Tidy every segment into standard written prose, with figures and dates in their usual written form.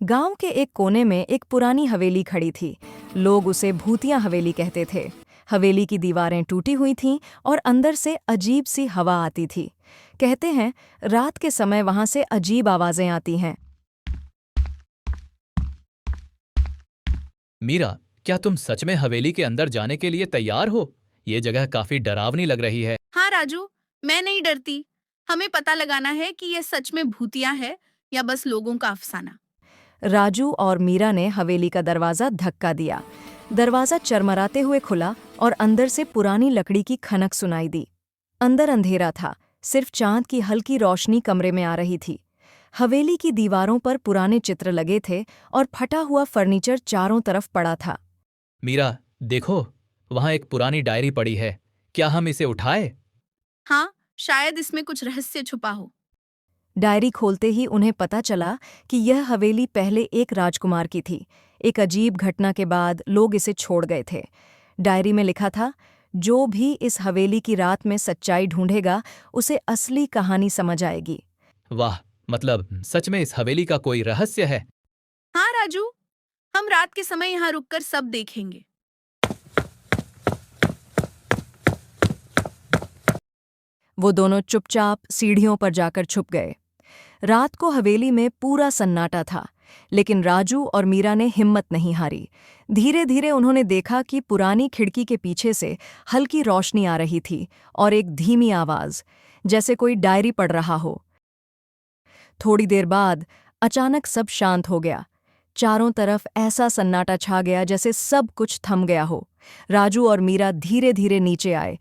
गांव के एक कोने में एक पुरानी हवेली खड़ी थी। लोग उसे भूतिया हवेली कहते थे। हवेली की दीवारें टूटी हुई थीं और अंदर से अजीब सी हवा आती थी। कहते हैं रात के समय वहां से अजीब आवाजें आती हैं। मीरा, क्या तुम सच में हवेली के अंदर जाने के लिए तैयार हो? ये जगह काफी डरावनी लग रही है। हाँ राजू, मैं नहीं डरती। हमें पता लगाना है कि यह सच में भूतिया है या बस लोगों का अफसाना। राजू और मीरा ने हवेली का दरवाजा धक्का दिया। दरवाजा चरमराते हुए खुला और अंदर से पुरानी लकड़ी की खनक सुनाई दी। अंदर अंधेरा था, सिर्फ चांद की हल्की रोशनी कमरे में आ रही थी। हवेली की दीवारों पर पुराने चित्र लगे थे और फटा हुआ फर्नीचर चारों तरफ पड़ा था। मीरा, देखो, वहां एक पुरानी डायरी पड़ी है। क्या हम इसे उठाए? हाँ, शायद इसमें कुछ रहस्य छुपा हो। डायरी खोलते ही उन्हें पता चला कि यह हवेली पहले एक राजकुमार की थी। एक अजीब घटना के बाद लोग इसे छोड़ गए थे। डायरी में लिखा था, जो भी इस हवेली की रात में सच्चाई ढूंढेगा उसे असली कहानी समझ आएगी। वाह, मतलब सच में इस हवेली का कोई रहस्य है। हाँ राजू, हम रात के समय यहाँ रुककर सब देखेंगे। वो दोनों चुपचाप सीढ़ियों पर जाकर छुप गए। रात को हवेली में पूरा सन्नाटा था, लेकिन राजू और मीरा ने हिम्मत नहीं हारी। धीरे धीरे उन्होंने देखा कि पुरानी खिड़की के पीछे से हल्की रोशनी आ रही थी और एक धीमी आवाज, जैसे कोई डायरी पढ़ रहा हो। थोड़ी देर बाद अचानक सब शांत हो गया। चारों तरफ ऐसा सन्नाटा छा गया जैसे सब कुछ थम गया हो। राजू और मीरा धीरे धीरे नीचे आए।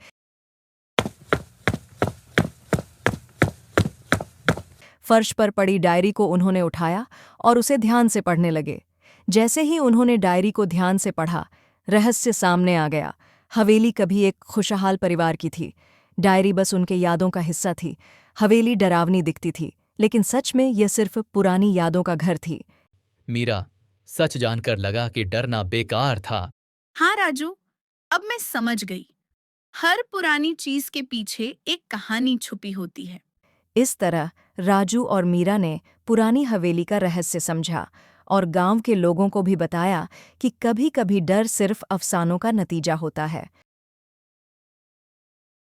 फर्श पर पड़ी डायरी को उन्होंने उठाया और उसे ध्यान से पढ़ने लगे। जैसे ही उन्होंने डायरी को ध्यान से पढ़ा, रहस्य सामने आ गया। हवेली कभी एक खुशहाल परिवार की थी। डायरी बस उनके यादों का हिस्सा थी। हवेली डरावनी दिखती थी, लेकिन सच में यह सिर्फ पुरानी यादों का घर थी। मीरा, सच जानकर लगा कि डरना बेकार था। हाँ राजू, अब मैं समझ गई। हर पुरानी चीज के पीछे एक कहानी छुपी होती है। इस तरह राजू और मीरा ने पुरानी हवेली का रहस्य समझा और गांव के लोगों को भी बताया कि कभी-कभी डर सिर्फ अफसानों का नतीजा होता है।